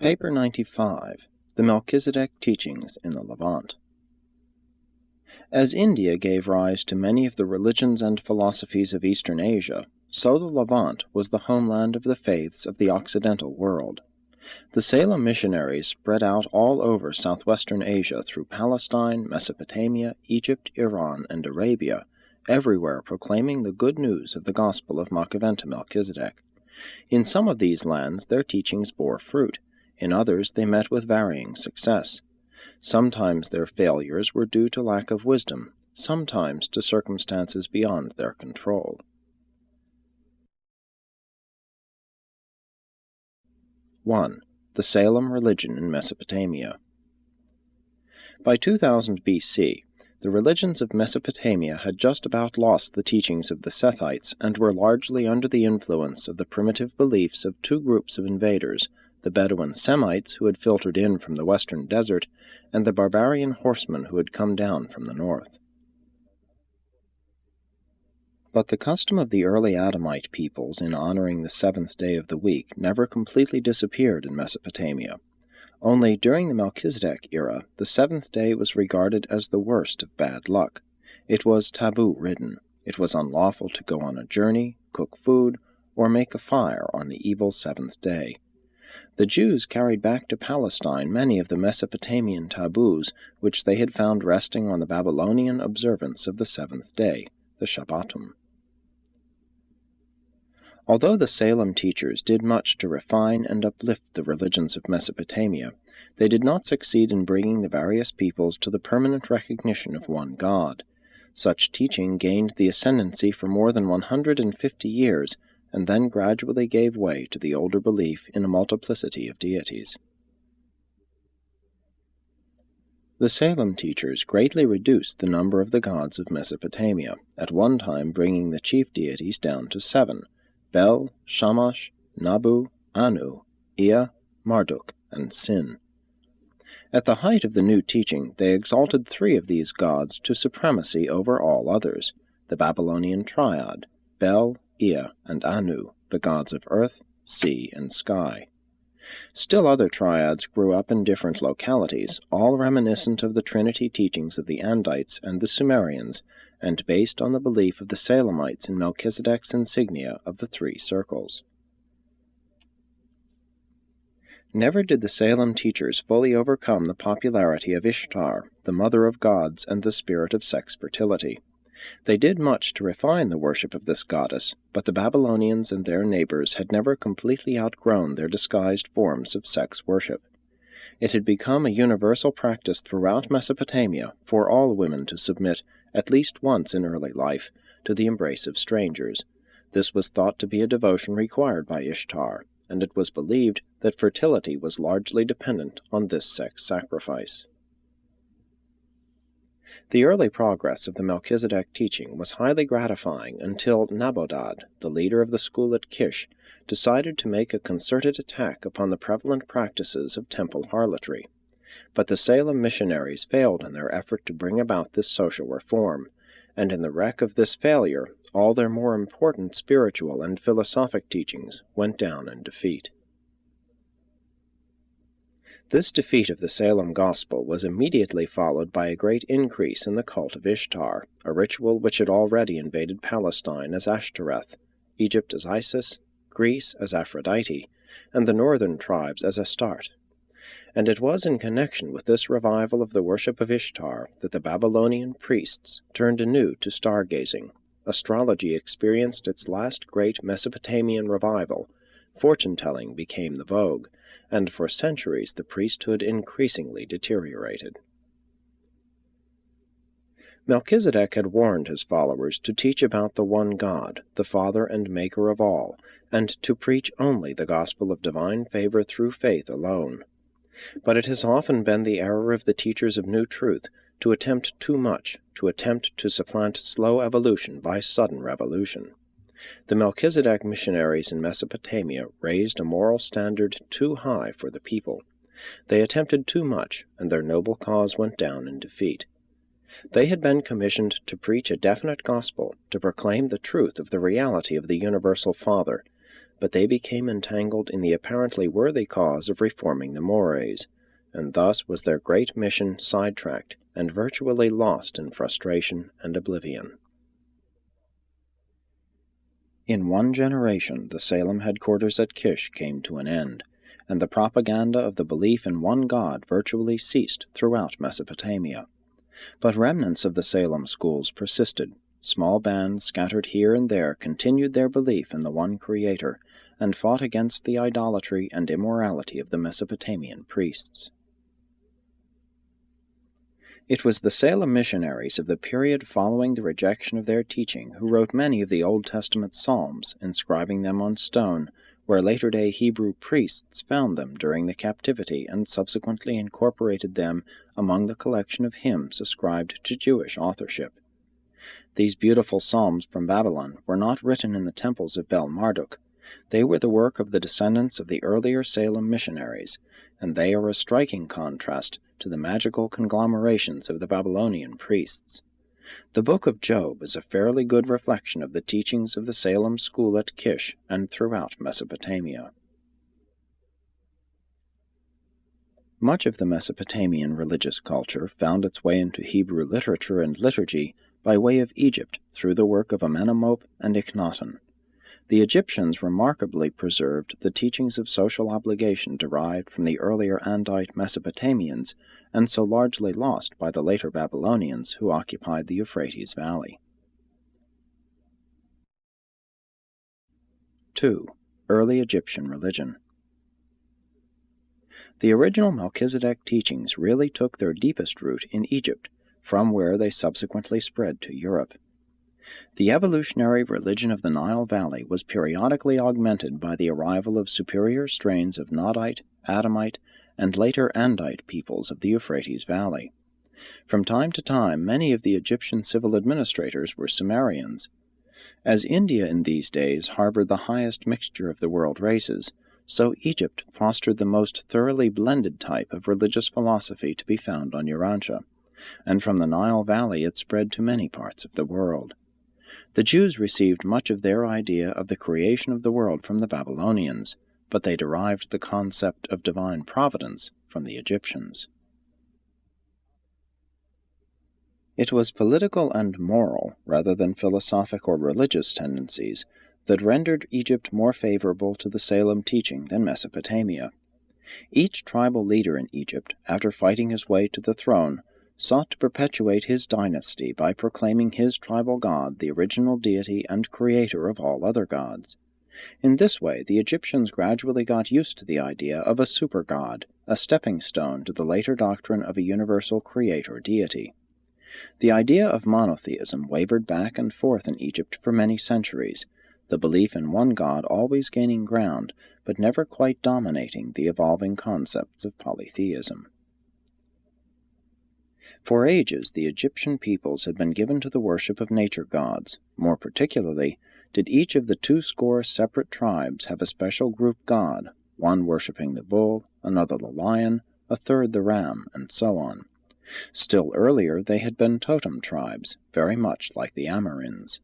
Paper 95, The Melchizedek Teachings in the Levant. As India gave rise to many of the religions and philosophies of Eastern Asia, so the Levant was the homeland of the faiths of the Occidental world. The Salem missionaries spread out all over southwestern Asia through Palestine, Mesopotamia, Egypt, Iran, and Arabia, everywhere proclaiming the good news of the gospel of Machiventa Melchizedek. In some of these lands their teachings bore fruit. In others they met with varying success. Sometimes their failures were due to lack of wisdom, sometimes to circumstances beyond their control. (1) The Salem religion in Mesopotamia. By 2000 BC, the religions of Mesopotamia had just about lost the teachings of the Sethites and were largely under the influence of the primitive beliefs of two groups of invaders, the Bedouin Semites who had filtered in from the western desert, and the barbarian horsemen who had come down from the north. But the custom of the early Adamite peoples in honoring the seventh day of the week never completely disappeared in Mesopotamia. Only during the Melchizedek era, the seventh day was regarded as the worst of bad luck. It was taboo-ridden. It was unlawful to go on a journey, cook food, or make a fire on the evil seventh day. The Jews carried back to Palestine many of the Mesopotamian taboos which they had found resting on the Babylonian observance of the seventh day, the Shabbatum. Although the Salem teachers did much to refine and uplift the religions of Mesopotamia, they did not succeed in bringing the various peoples to the permanent recognition of one God. Such teaching gained the ascendancy for more than 150 years, and then gradually gave way to the older belief in a multiplicity of deities. The Salem teachers greatly reduced the number of the gods of Mesopotamia, at one time bringing the chief deities down to 7, Bel, Shamash, Nabu, Anu, Ea, Marduk, and Sin. At the height of the new teaching, they exalted 3 of these gods to supremacy over all others, the Babylonian triad, Bel, Ea, and Anu, the gods of earth, sea, and sky. Still other triads grew up in different localities, all reminiscent of the Trinity teachings of the Andites and the Sumerians, and based on the belief of the Salemites in Melchizedek's insignia of the 3 circles. Never did the Salem teachers fully overcome the popularity of Ishtar, the mother of gods and the spirit of sex fertility. They did much to refine the worship of this goddess, but the Babylonians and their neighbors had never completely outgrown their disguised forms of sex worship. It had become a universal practice throughout Mesopotamia for all women to submit, at least once in early life, to the embrace of strangers. This was thought to be a devotion required by Ishtar, and it was believed that fertility was largely dependent on this sex sacrifice. The early progress of the Melchizedek teaching was highly gratifying until Nabodad, the leader of the school at Kish, decided to make a concerted attack upon the prevalent practices of temple harlotry. But the Salem missionaries failed in their effort to bring about this social reform, and in the wreck of this failure, all their more important spiritual and philosophic teachings went down in defeat. This defeat of the Salem gospel was immediately followed by a great increase in the cult of Ishtar, a ritual which had already invaded Palestine as Ashtoreth, Egypt as Isis, Greece as Aphrodite, and the northern tribes as Astarte. And it was in connection with this revival of the worship of Ishtar that the Babylonian priests turned anew to stargazing. Astrology experienced its last great Mesopotamian revival. Fortune-telling became the vogue, and for centuries the priesthood increasingly deteriorated. Melchizedek had warned his followers to teach about the one God, the Father and Maker of all, and to preach only the gospel of divine favor through faith alone. But it has often been the error of the teachers of new truth to attempt too much, to attempt to supplant slow evolution by sudden revolution. The Melchizedek missionaries in Mesopotamia raised a moral standard too high for the people. They attempted too much, and their noble cause went down in defeat. They had been commissioned to preach a definite gospel, to proclaim the truth of the reality of the universal Father, but they became entangled in the apparently worthy cause of reforming the mores, and thus was their great mission sidetracked and virtually lost in frustration and oblivion. In one generation, the Salem headquarters at Kish came to an end, and the propaganda of the belief in one God virtually ceased throughout Mesopotamia. But remnants of the Salem schools persisted. Small bands scattered here and there continued their belief in the one Creator, and fought against the idolatry and immorality of the Mesopotamian priests. It was the Salem missionaries of the period following the rejection of their teaching who wrote many of the Old Testament psalms, inscribing them on stone, where later-day Hebrew priests found them during the captivity and subsequently incorporated them among the collection of hymns ascribed to Jewish authorship. These beautiful psalms from Babylon were not written in the temples of Bel-Marduk. They were the work of the descendants of the earlier Salem missionaries, and they are a striking contrast to the magical conglomerations of the Babylonian priests. The Book of Job is a fairly good reflection of the teachings of the Salem school at Kish and throughout Mesopotamia. Much of the Mesopotamian religious culture found its way into Hebrew literature and liturgy by way of Egypt through the work of Amenemop and Akhenaten. The Egyptians remarkably preserved the teachings of social obligation derived from the earlier Andite Mesopotamians and so largely lost by the later Babylonians who occupied the Euphrates Valley. 2. Early Egyptian religion. The original Melchizedek teachings really took their deepest root in Egypt, from where they subsequently spread to Europe. The evolutionary religion of the Nile Valley was periodically augmented by the arrival of superior strains of Nodite, Adamite, and later Andite peoples of the Euphrates Valley. From time to time, many of the Egyptian civil administrators were Sumerians. As India in these days harbored the highest mixture of the world races, so Egypt fostered the most thoroughly blended type of religious philosophy to be found on Urantia, and from the Nile Valley it spread to many parts of the world. The Jews received much of their idea of the creation of the world from the Babylonians, but they derived the concept of divine providence from the Egyptians. It was political and moral, rather than philosophic or religious tendencies, that rendered Egypt more favorable to the Salem teaching than Mesopotamia. Each tribal leader in Egypt, after fighting his way to the throne, sought to perpetuate his dynasty by proclaiming his tribal god the original deity and creator of all other gods. In this way, the Egyptians gradually got used to the idea of a super-god, a stepping stone to the later doctrine of a universal creator deity. The idea of monotheism wavered back and forth in Egypt for many centuries, the belief in one god always gaining ground, but never quite dominating the evolving concepts of polytheism. For ages, the Egyptian peoples had been given to the worship of nature gods. More particularly, did each of the 200 separate tribes have a special group god, one worshipping the bull, another the lion, a third the ram, and so on. Still earlier, they had been totem tribes, very much like the Amorins.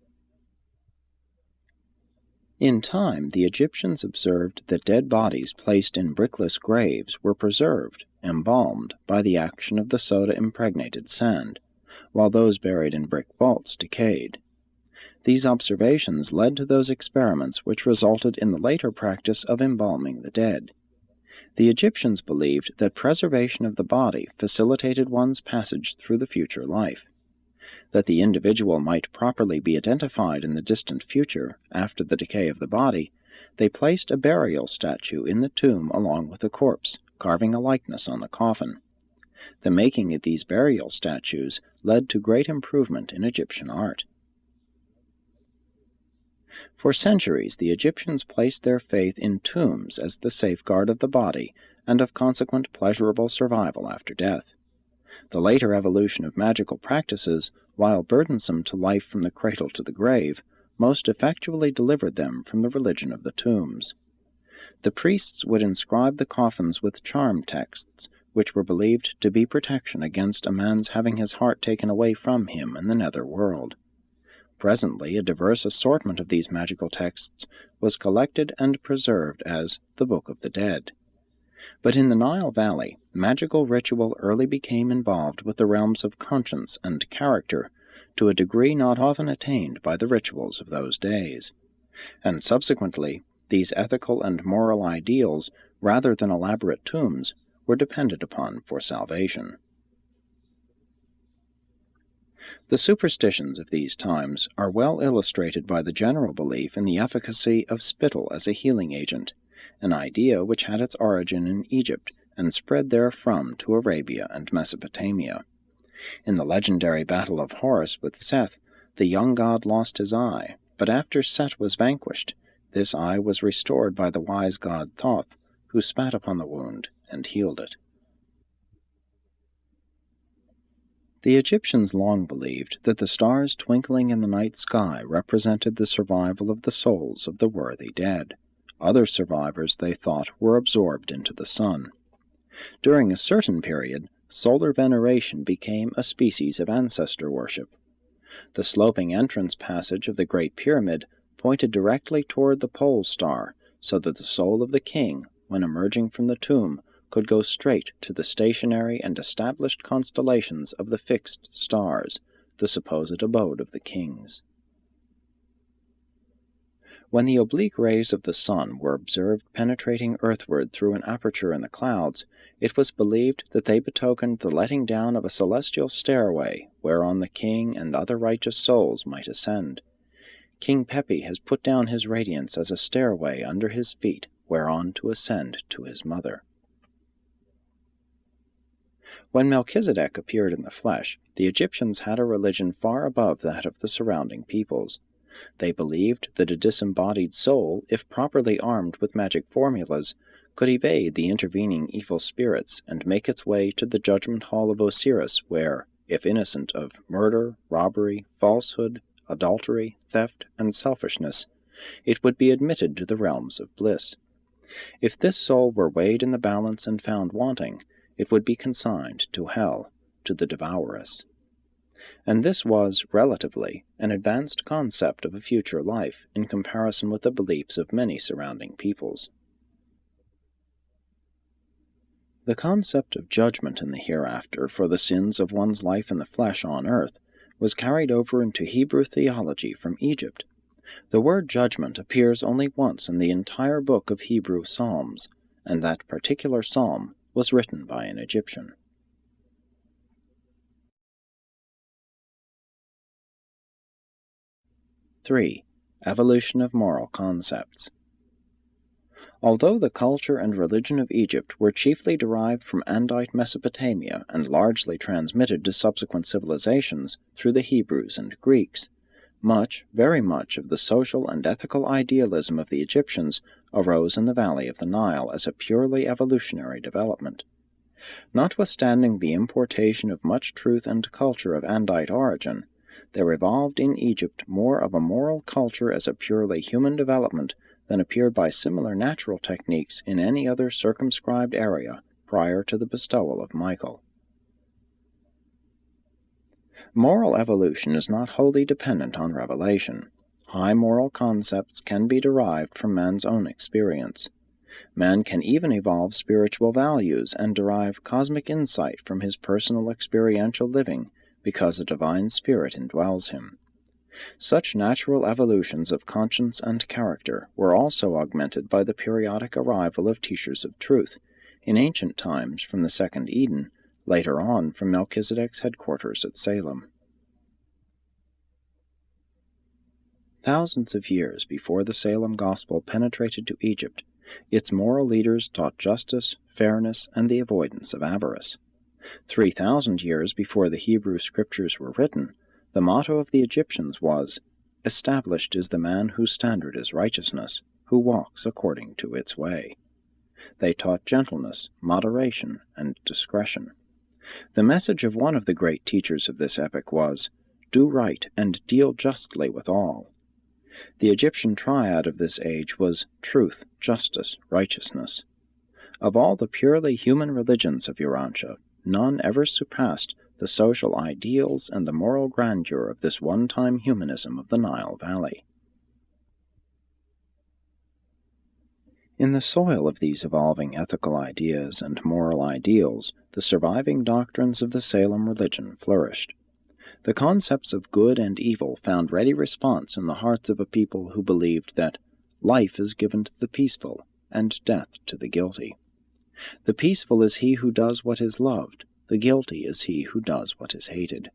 In time, the Egyptians observed that dead bodies placed in brickless graves were preserved, embalmed, by the action of the soda-impregnated sand, while those buried in brick vaults decayed. These observations led to those experiments which resulted in the later practice of embalming the dead. The Egyptians believed that preservation of the body facilitated one's passage through the future life. That the individual might properly be identified in the distant future, after the decay of the body, they placed a burial statue in the tomb along with the corpse, carving a likeness on the coffin. The making of these burial statues led to great improvement in Egyptian art. For centuries, the Egyptians placed their faith in tombs as the safeguard of the body and of consequent pleasurable survival after death. The later evolution of magical practices, while burdensome to life from the cradle to the grave, most effectually delivered them from the religion of the tombs. The priests would inscribe the coffins with charm texts, which were believed to be protection against a man's having his heart taken away from him in the nether world. Presently a diverse assortment of these magical texts was collected and preserved as the Book of the Dead. But in the Nile Valley, magical ritual early became involved with the realms of conscience and character, to a degree not often attained by the rituals of those days. And subsequently, these ethical and moral ideals, rather than elaborate tombs, were depended upon for salvation. The superstitions of these times are well illustrated by the general belief in the efficacy of spittle as a healing agent, an idea which had its origin in Egypt and spread therefrom to Arabia and Mesopotamia. In the legendary battle of Horus with Seth, the young god lost his eye, but after Set was vanquished, this eye was restored by the wise god Thoth, who spat upon the wound and healed it. The Egyptians long believed that the stars twinkling in the night sky represented the survival of the souls of the worthy dead. Other survivors, they thought, were absorbed into the sun. During a certain period, solar veneration became a species of ancestor worship. The sloping entrance passage of the Great Pyramid pointed directly toward the pole star, so that the soul of the king, when emerging from the tomb, could go straight to the stationary and established constellations of the fixed stars, the supposed abode of the kings. When the oblique rays of the sun were observed penetrating earthward through an aperture in the clouds, it was believed that they betokened the letting down of a celestial stairway whereon the king and other righteous souls might ascend. King Pepi has put down his radiance as a stairway under his feet whereon to ascend to his mother. When Melchizedek appeared in the flesh, the Egyptians had a religion far above that of the surrounding peoples. They believed that a disembodied soul, if properly armed with magic formulas, could evade the intervening evil spirits and make its way to the judgment hall of Osiris, where, if innocent of murder, robbery, falsehood, adultery, theft, and selfishness, it would be admitted to the realms of bliss. If this soul were weighed in the balance and found wanting, it would be consigned to hell, to the devouress. And this was, relatively, an advanced concept of a future life in comparison with the beliefs of many surrounding peoples. The concept of judgment in the hereafter for the sins of one's life in the flesh on earth was carried over into Hebrew theology from Egypt. The word judgment appears only once in the entire book of Hebrew Psalms, and that particular psalm was written by an Egyptian. 3. Evolution of moral concepts. Although the culture and religion of Egypt were chiefly derived from Andite Mesopotamia and largely transmitted to subsequent civilizations through the Hebrews and Greeks, much, very much of the social and ethical idealism of the Egyptians arose in the valley of the Nile as a purely evolutionary development. Notwithstanding the importation of much truth and culture of Andite origin, there evolved in Egypt more of a moral culture as a purely human development than appeared by similar natural techniques in any other circumscribed area prior to the bestowal of Michael. Moral evolution is not wholly dependent on revelation. High moral concepts can be derived from man's own experience. Man can even evolve spiritual values and derive cosmic insight from his personal experiential living because a divine spirit indwells him. Such natural evolutions of conscience and character were also augmented by the periodic arrival of teachers of truth, in ancient times from the second Eden, later on from Melchizedek's headquarters at Salem. Thousands of years before the Salem gospel penetrated to Egypt, its moral leaders taught justice, fairness, and the avoidance of avarice. 3,000 years before the Hebrew scriptures were written, the motto of the Egyptians was, "Established is the man whose standard is righteousness, who walks according to its way." They taught gentleness, moderation, and discretion. The message of one of the great teachers of this epoch was, "Do right and deal justly with all." The Egyptian triad of this age was truth, justice, righteousness. Of all the purely human religions of Urantia, none ever surpassed the social ideals and the moral grandeur of this one-time humanism of the Nile Valley. In the soil of these evolving ethical ideas and moral ideals, the surviving doctrines of the Salem religion flourished. The concepts of good and evil found ready response in the hearts of a people who believed that life is given to the peaceful and death to the guilty. The peaceful is he who does what is loved, the guilty is he who does what is hated.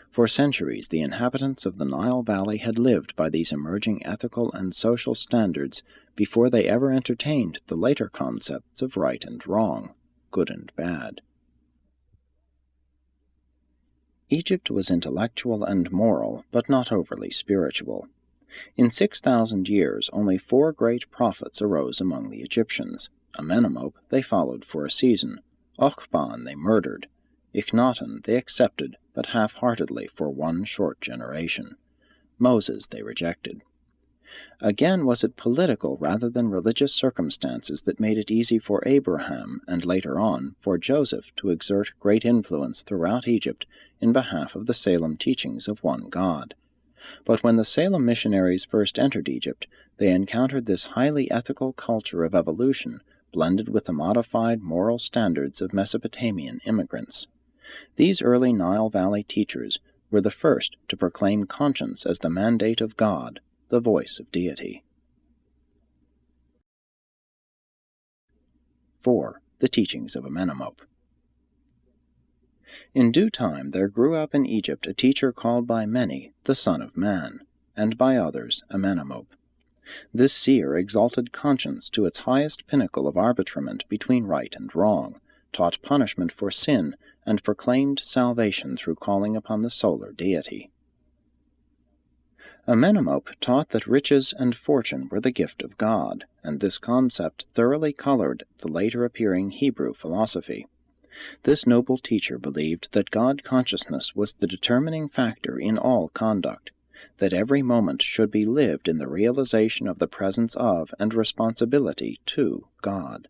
For centuries the inhabitants of the Nile Valley had lived by these emerging ethical and social standards before they ever entertained the later concepts of right and wrong, good and bad. Egypt was intellectual and moral, but not overly spiritual. In 6,000 years only 4 great prophets arose among the Egyptians. Amenemop they followed for a season, Ochban they murdered, Akhenaten they accepted, but half-heartedly for 1 short generation. Moses they rejected. Again was it political rather than religious circumstances that made it easy for Abraham, and later on for Joseph, to exert great influence throughout Egypt in behalf of the Salem teachings of one God. But when the Salem missionaries first entered Egypt, they encountered this highly ethical culture of evolution blended with the modified moral standards of Mesopotamian immigrants. These early Nile Valley teachers were the first to proclaim conscience as the mandate of God, the voice of deity. 4. The teachings of Amenemop. In due time there grew up in Egypt a teacher called by many the Son of Man, and by others Amenemop. This seer exalted conscience to its highest pinnacle of arbitrament between right and wrong, taught punishment for sin, and proclaimed salvation through calling upon the solar deity. Amenemop taught that riches and fortune were the gift of God, and this concept thoroughly colored the later appearing Hebrew philosophy. This noble teacher believed that God consciousness was the determining factor in all conduct, that every moment should be lived in the realization of the presence of and responsibility to God.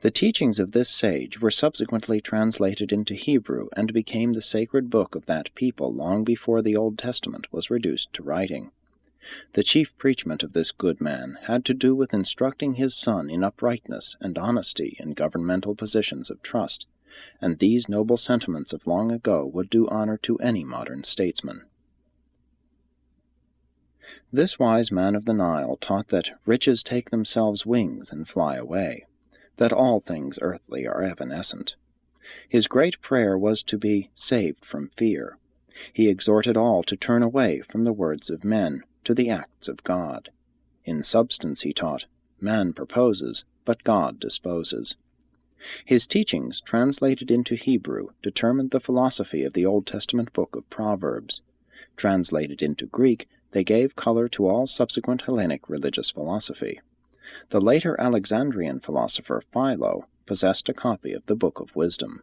The teachings of this sage were subsequently translated into Hebrew and became the sacred book of that people long before the Old Testament was reduced to writing. The chief preachment of this good man had to do with instructing his son in uprightness and honesty in governmental positions of trust, and these noble sentiments of long ago would do honor to any modern statesman. This wise man of the Nile taught that riches take themselves wings and fly away, that all things earthly are evanescent. His great prayer was to be saved from fear. He exhorted all to turn away from the words of men to the acts of God. In substance, he taught, man proposes, but God disposes. His teachings, translated into Hebrew, determined the philosophy of the Old Testament book of Proverbs. Translated into Greek, they gave color to all subsequent Hellenic religious philosophy. The later Alexandrian philosopher Philo possessed a copy of the Book of Wisdom.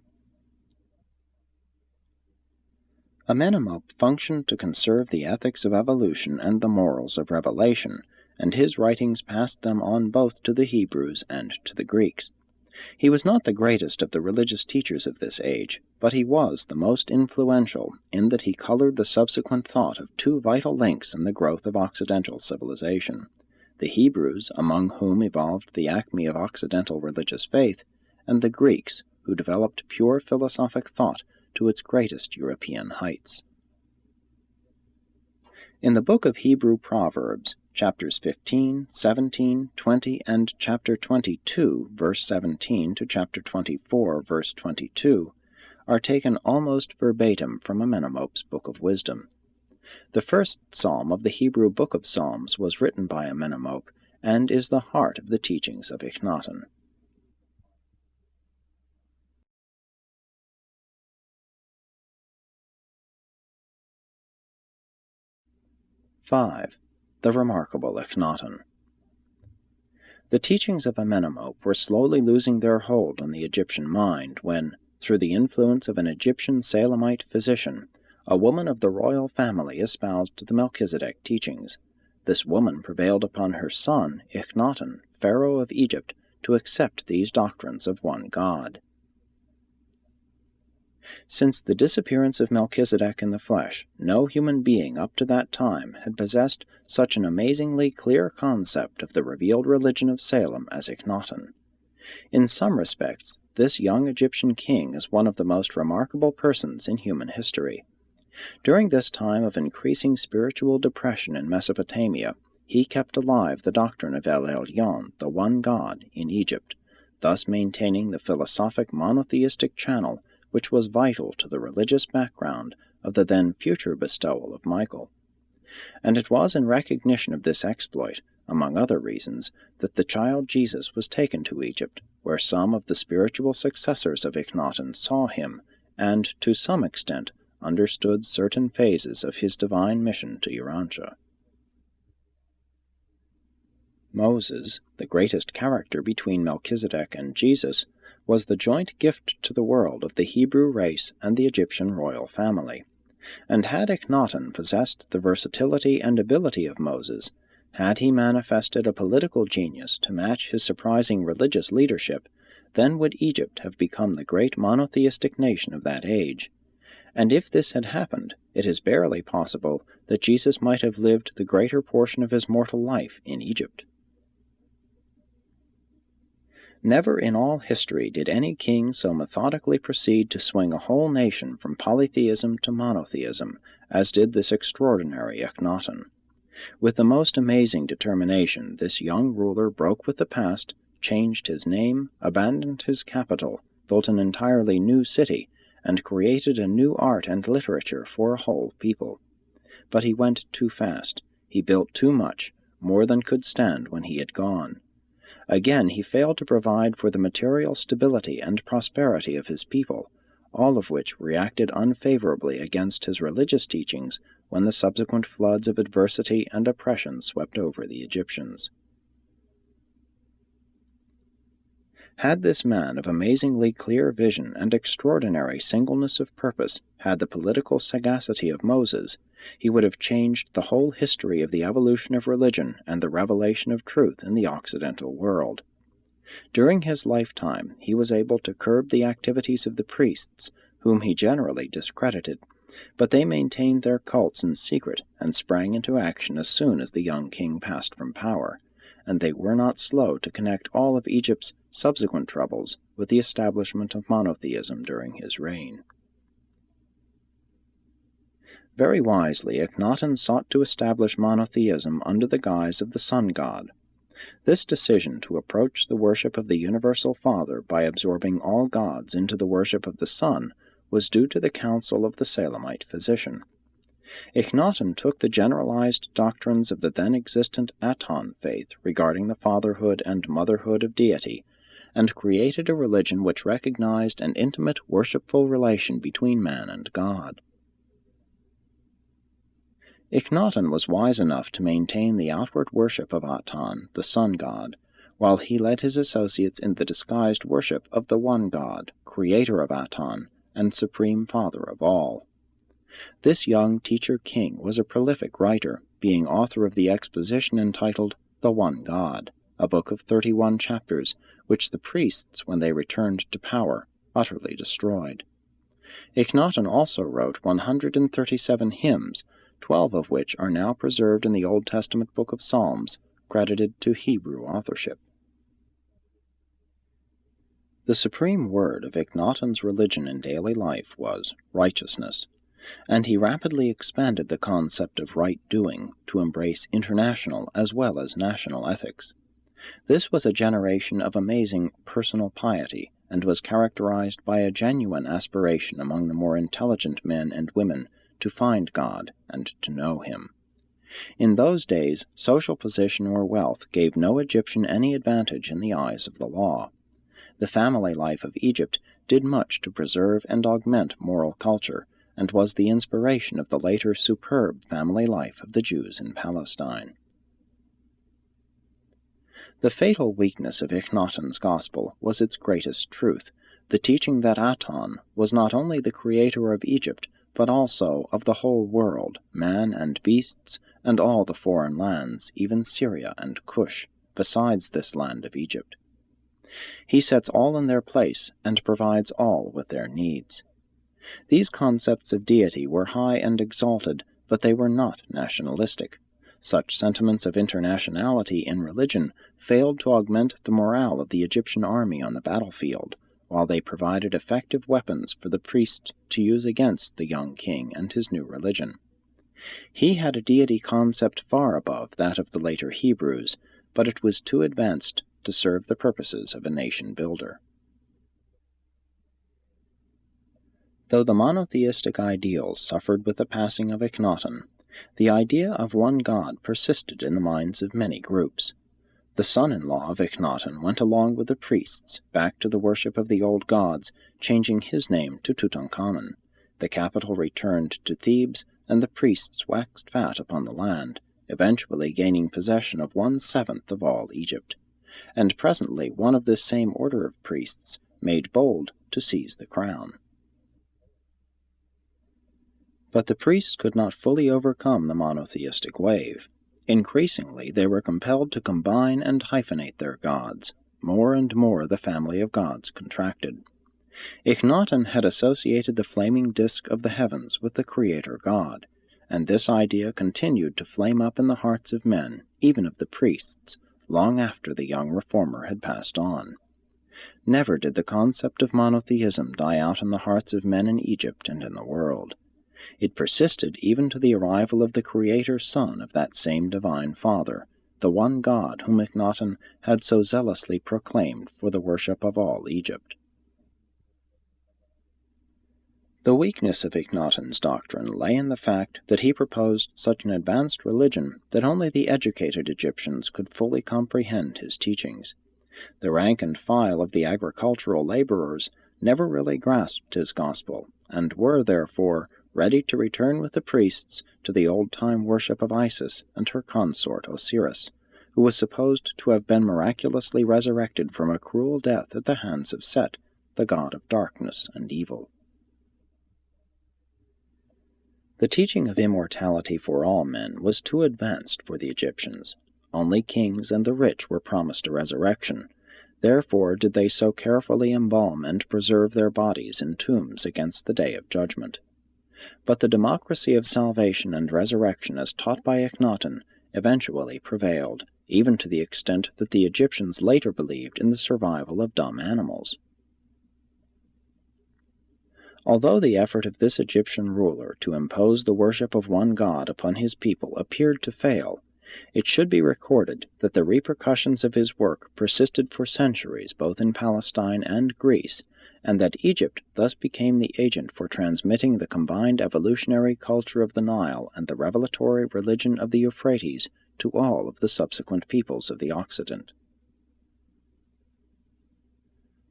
Amenemop functioned to conserve the ethics of evolution and the morals of revelation, and his writings passed them on both to the Hebrews and to the Greeks. He was not the greatest of the religious teachers of this age, but he was the most influential in that he colored the subsequent thought of 2 vital links in the growth of Occidental civilization: the Hebrews, among whom evolved the acme of Occidental religious faith, and the Greeks, who developed pure philosophic thought to its greatest European heights. In the book of Hebrew Proverbs, chapters 15, 17, 20, and chapter 22, verse 17 to chapter 24, verse 22, are taken almost verbatim from Amenemop's Book of Wisdom. The first psalm of the Hebrew Book of Psalms was written by Amenemop, and is the heart of the teachings of Akhenaten. (5) The remarkable Akhenaten. The teachings of Amenemop were slowly losing their hold on the Egyptian mind when, through the influence of an Egyptian Salemite physician, a woman of the royal family espoused the Melchizedek teachings. This woman prevailed upon her son, Akhenaten, Pharaoh of Egypt, to accept these doctrines of one God. Since the disappearance of Melchizedek in the flesh, no human being up to that time had possessed such an amazingly clear concept of the revealed religion of Salem as Akhenaten. In some respects, this young Egyptian king is one of the most remarkable persons in human history. During this time of increasing spiritual depression in Mesopotamia, he kept alive the doctrine of El Elyon, the one God, in Egypt, thus maintaining the philosophic monotheistic channel which was vital to the religious background of the then future bestowal of Michael. And it was in recognition of this exploit, among other reasons, that the child Jesus was taken to Egypt, where some of the spiritual successors of Akhenaten saw him, and, to some extent, understood certain phases of his divine mission to Urantia. Moses, the greatest character between Melchizedek and Jesus, was the joint gift to the world of the Hebrew race and the Egyptian royal family. And had Akhenaten possessed the versatility and ability of Moses, had he manifested a political genius to match his surprising religious leadership, then would Egypt have become the great monotheistic nation of that age. And if this had happened, it is barely possible that Jesus might have lived the greater portion of his mortal life in Egypt. Never in all history did any king so methodically proceed to swing a whole nation from polytheism to monotheism as did this extraordinary Akhenaten. With the most amazing determination, this young ruler broke with the past, changed his name, abandoned his capital, built an entirely new city, and created a new art and literature for a whole people. But he went too fast. He built too much, more than could stand when he had gone. Again, he failed to provide for the material stability and prosperity of his people, all of which reacted unfavorably against his religious teachings when the subsequent floods of adversity and oppression swept over the Egyptians. Had this man of amazingly clear vision and extraordinary singleness of purpose had the political sagacity of Moses, he would have changed the whole history of the evolution of religion and the revelation of truth in the Occidental world. During his lifetime, he was able to curb the activities of the priests, whom he generally discredited, but they maintained their cults in secret and sprang into action as soon as the young king passed from power, and they were not slow to connect all of Egypt's subsequent troubles with the establishment of monotheism during his reign. Very wisely, Akhenaten sought to establish monotheism under the guise of the sun god. This decision to approach the worship of the universal Father by absorbing all gods into the worship of the sun was due to the counsel of the Salemite physician. Akhenaten took the generalized doctrines of the then existent Aton faith regarding the fatherhood and motherhood of deity, and created a religion which recognized an intimate worshipful relation between man and God. Akhenaten was wise enough to maintain the outward worship of Aton, the sun god, while he led his associates in the disguised worship of the one God, creator of Aton, and supreme father of all. This young teacher-king was a prolific writer, being author of the exposition entitled The One God, a book of 31 chapters, which the priests, when they returned to power, utterly destroyed. Akhenaten also wrote 137 hymns, 12 of which are now preserved in the Old Testament book of Psalms, credited to Hebrew authorship. The supreme word of Akhenaten's religion in daily life was righteousness, and he rapidly expanded the concept of right doing to embrace international as well as national ethics. This was a generation of amazing personal piety, and was characterized by a genuine aspiration among the more intelligent men and women to find God and to know Him. In those days, social position or wealth gave no Egyptian any advantage in the eyes of the law. The family life of Egypt did much to preserve and augment moral culture, and was the inspiration of the later superb family life of the Jews in Palestine. The fatal weakness of Akhenaten's gospel was its greatest truth, the teaching that Aton was not only the creator of Egypt, but also of the whole world, man and beasts, and all the foreign lands, even Syria and Cush, besides this land of Egypt. He sets all in their place, and provides all with their needs. These concepts of deity were high and exalted, but they were not nationalistic. Such sentiments of internationality in religion failed to augment the morale of the Egyptian army on the battlefield, while they provided effective weapons for the priests to use against the young king and his new religion. He had a deity concept far above that of the later Hebrews, but it was too advanced to serve the purposes of a nation builder. Though the monotheistic ideals suffered with the passing of Akhenaten, the idea of one God persisted in the minds of many groups. The son-in-law of Akhenaten went along with the priests back to the worship of the old gods, changing his name to Tutankhamun. The capital returned to Thebes, and the priests waxed fat upon the land, eventually gaining possession of 1/7 of all Egypt. And presently one of this same order of priests made bold to seize the crown. But the priests could not fully overcome the monotheistic wave. Increasingly, they were compelled to combine and hyphenate their gods. More and more the family of gods contracted. Akhenaten had associated the flaming disk of the heavens with the Creator God, and this idea continued to flame up in the hearts of men, even of the priests, long after the young reformer had passed on. Never did the concept of monotheism die out in the hearts of men in Egypt and in the world. It persisted even to the arrival of the Creator Son of that same Divine Father, the one God whom Akhenaten had so zealously proclaimed for the worship of all Egypt. The weakness of Akhenaten's doctrine lay in the fact that he proposed such an advanced religion that only the educated Egyptians could fully comprehend his teachings. The rank and file of the agricultural laborers never really grasped his gospel, and were, therefore, ready to return with the priests to the old-time worship of Isis and her consort Osiris, who was supposed to have been miraculously resurrected from a cruel death at the hands of Set, the god of darkness and evil. The teaching of immortality for all men was too advanced for the Egyptians. Only kings and the rich were promised a resurrection. Therefore did they so carefully embalm and preserve their bodies in tombs against the day of judgment. But the democracy of salvation and resurrection as taught by Akhenaten eventually prevailed, even to the extent that the Egyptians later believed in the survival of dumb animals. Although the effort of this Egyptian ruler to impose the worship of one God upon his people appeared to fail, it should be recorded that the repercussions of his work persisted for centuries both in Palestine and Greece, and that Egypt thus became the agent for transmitting the combined evolutionary culture of the Nile and the revelatory religion of the Euphrates to all of the subsequent peoples of the Occident.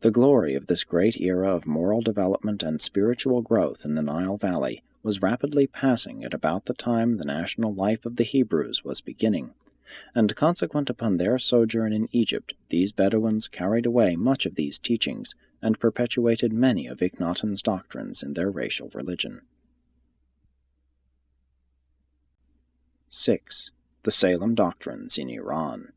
The glory of this great era of moral development and spiritual growth in the Nile Valley was rapidly passing at about the time the national life of the Hebrews was beginning, and consequent upon their sojourn in Egypt, these Bedouins carried away much of these teachings and perpetuated many of Akhenaten's doctrines in their racial religion. 6. The Salem Doctrines in Iran.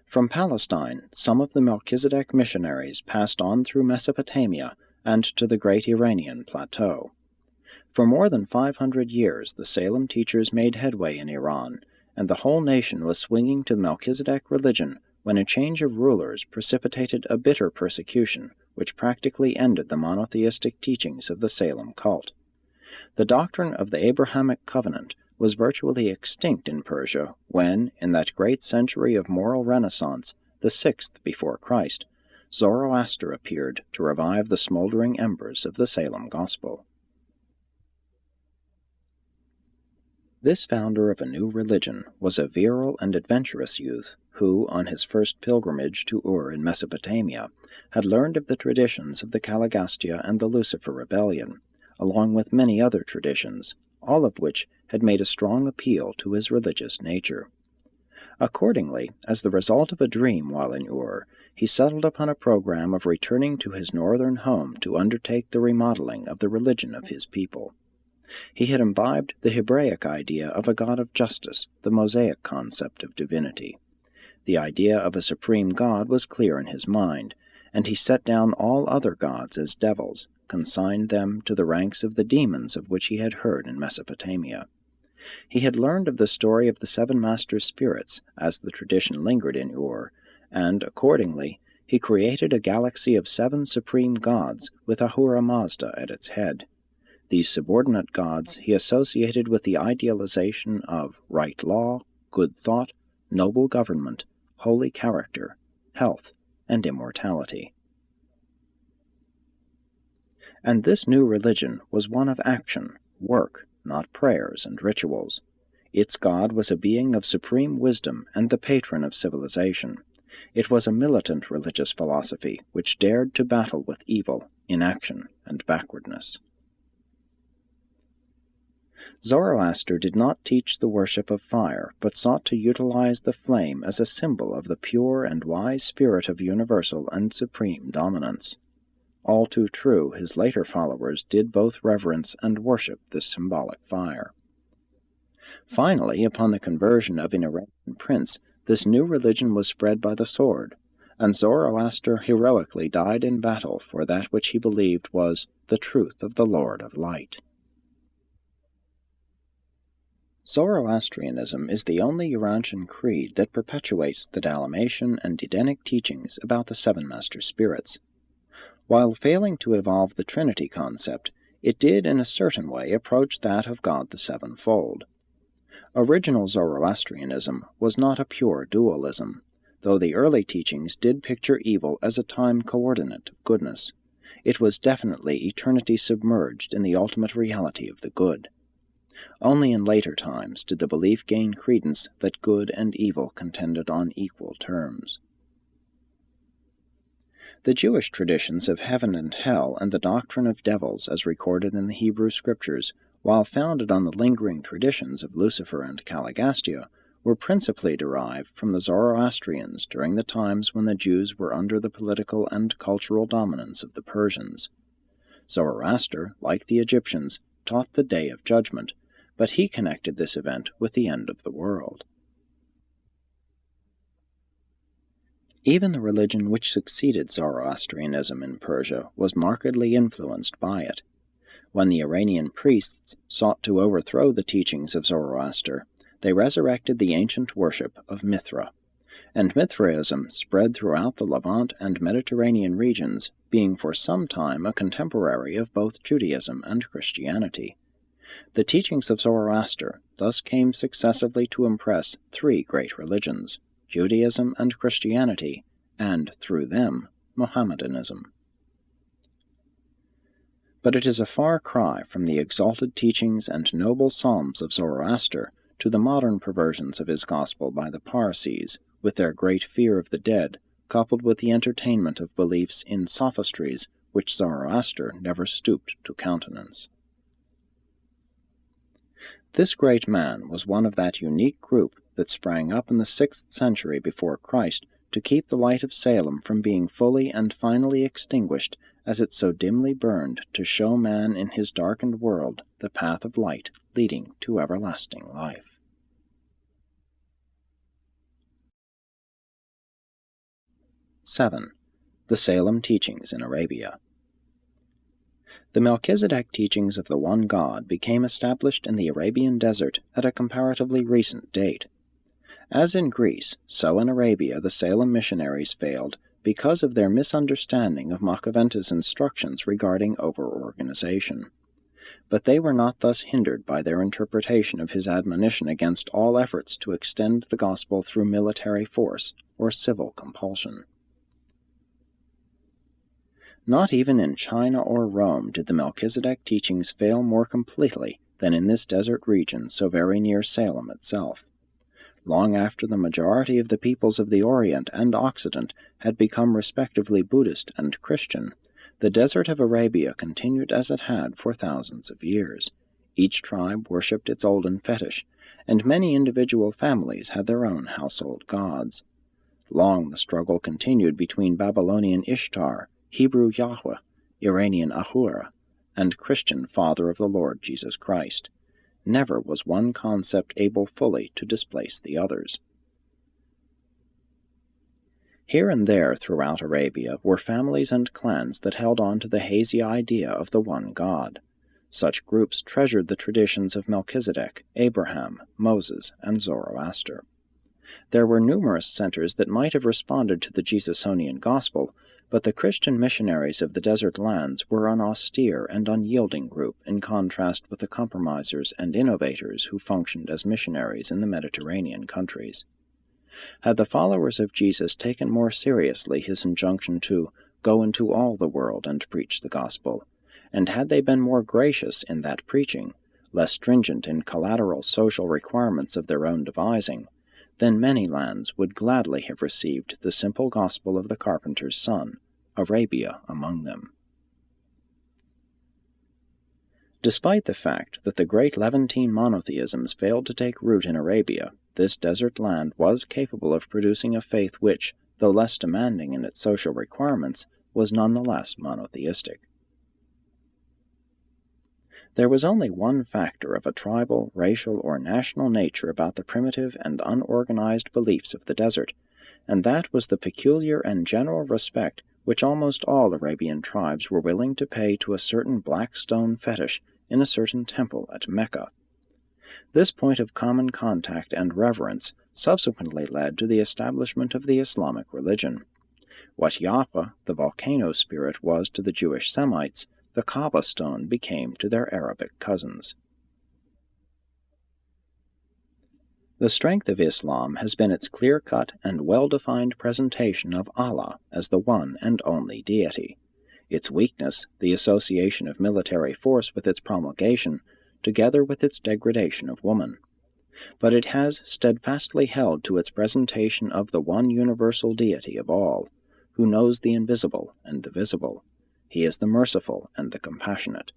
From Palestine, some of the Melchizedek missionaries passed on through Mesopotamia and to the great Iranian plateau. For more than 500 years the Salem teachers made headway in Iran, and the whole nation was swinging to the Melchizedek religion when a change of rulers precipitated a bitter persecution which practically ended the monotheistic teachings of the Salem cult. The doctrine of the Abrahamic covenant was virtually extinct in Persia when, in that great century of moral renaissance, the 6th before Christ, Zoroaster appeared to revive the smoldering embers of the Salem gospel. This founder of a new religion was a virile and adventurous youth who, on his first pilgrimage to Ur in Mesopotamia, had learned of the traditions of the Caligastia and the Lucifer rebellion, along with many other traditions, all of which had made a strong appeal to his religious nature. Accordingly, as the result of a dream while in Ur, he settled upon a program of returning to his northern home to undertake the remodeling of the religion of his people. He had imbibed the Hebraic idea of a God of justice, the Mosaic concept of divinity. The idea of a supreme God was clear in his mind, and he set down all other gods as devils, consigned them to the ranks of the demons of which he had heard in Mesopotamia. He had learned of the story of the seven master spirits, as the tradition lingered in Ur, and, accordingly, he created a galaxy of seven supreme gods with Ahura Mazda at its head. These subordinate gods he associated with the idealization of right law, good thought, noble government, holy character, health, and immortality. And this new religion was one of action, work, not prayers and rituals. Its god was a being of supreme wisdom and the patron of civilization. It was a militant religious philosophy which dared to battle with evil, inaction, and backwardness. Zoroaster did not teach the worship of fire, but sought to utilize the flame as a symbol of the pure and wise spirit of universal and supreme dominance. All too true, his later followers did both reverence and worship this symbolic fire. Finally, upon the conversion of an Iranian prince, this new religion was spread by the sword, and Zoroaster heroically died in battle for that which he believed was the truth of the Lord of Light. Zoroastrianism is the only Urantian creed that perpetuates the Dalmatian and Edenic teachings about the seven master spirits. While failing to evolve the Trinity concept, it did in a certain way approach that of God the Sevenfold. Original Zoroastrianism was not a pure dualism, though the early teachings did picture evil as a time coordinate of goodness. It was definitely eternity submerged in the ultimate reality of the good. Only in later times did the belief gain credence that good and evil contended on equal terms. The Jewish traditions of heaven and hell and the doctrine of devils as recorded in the Hebrew Scriptures, while founded on the lingering traditions of Lucifer and Caligastia, were principally derived from the Zoroastrians during the times when the Jews were under the political and cultural dominance of the Persians. Zoroaster, like the Egyptians, taught the Day of Judgment, but he connected this event with the end of the world. Even the religion which succeeded Zoroastrianism in Persia was markedly influenced by it. When the Iranian priests sought to overthrow the teachings of Zoroaster, they resurrected the ancient worship of Mithra, and Mithraism spread throughout the Levant and Mediterranean regions, being for some time a contemporary of both Judaism and Christianity. The teachings of Zoroaster thus came successively to impress three great religions, Judaism and Christianity, and, through them, Mohammedanism. But it is a far cry from the exalted teachings and noble psalms of Zoroaster to the modern perversions of his gospel by the Parsees, with their great fear of the dead, coupled with the entertainment of beliefs in sophistries which Zoroaster never stooped to countenance. This great man was one of that unique group that sprang up in the 6th century before Christ to keep the light of Salem from being fully and finally extinguished as it so dimly burned to show man in his darkened world the path of light leading to everlasting life. (7) The Salem Teachings in Arabia. The Melchizedek teachings of the one God became established in the Arabian desert at a comparatively recent date. As in Greece, so in Arabia the Salem missionaries failed because of their misunderstanding of Macaventa's instructions regarding over-organization. But they were not thus hindered by their interpretation of his admonition against all efforts to extend the gospel through military force or civil compulsion. Not even in China or Rome did the Melchizedek teachings fail more completely than in this desert region so very near Salem itself. Long after the majority of the peoples of the Orient and Occident had become respectively Buddhist and Christian, the desert of Arabia continued as it had for thousands of years. Each tribe worshipped its olden fetish, and many individual families had their own household gods. Long the struggle continued between Babylonian Ishtar, Hebrew Yahweh, Iranian Ahura, and Christian Father of the Lord Jesus Christ. Never was one concept able fully to displace the others. Here and there throughout Arabia were families and clans that held on to the hazy idea of the one God. Such groups treasured the traditions of Melchizedek, Abraham, Moses, and Zoroaster. There were numerous centers that might have responded to the Jesusonian gospel, but the Christian missionaries of the desert lands were an austere and unyielding group in contrast with the compromisers and innovators who functioned as missionaries in the Mediterranean countries. Had the followers of Jesus taken more seriously his injunction to go into all the world and preach the gospel, and had they been more gracious in that preaching, less stringent in collateral social requirements of their own devising, then many lands would gladly have received the simple gospel of the carpenter's son, Arabia among them. Despite the fact that the great Levantine monotheisms failed to take root in Arabia, this desert land was capable of producing a faith which, though less demanding in its social requirements, was nonetheless monotheistic. There was only one factor of a tribal, racial, or national nature about the primitive and unorganized beliefs of the desert, and that was the peculiar and general respect which almost all Arabian tribes were willing to pay to a certain black stone fetish in a certain temple at Mecca. This point of common contact and reverence subsequently led to the establishment of the Islamic religion. What Jahwe, the volcano spirit, was to the Jewish Semites, the Kaaba stone became to their Arabic cousins. The strength of Islam has been its clear-cut and well-defined presentation of Allah as the one and only deity. Its weakness, the association of military force with its promulgation, together with its degradation of woman. But it has steadfastly held to its presentation of the one universal deity of all, who knows the invisible and the visible. He is the merciful and the compassionate.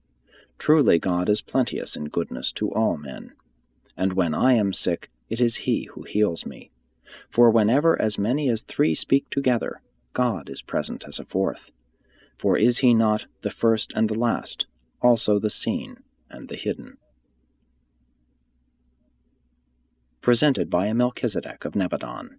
Truly God is plenteous in goodness to all men. And when I am sick, it is he who heals me. For whenever as many as three speak together, God is present as a fourth. For is he not the first and the last, also the seen and the hidden? Presented by a Melchizedek of Nebadon.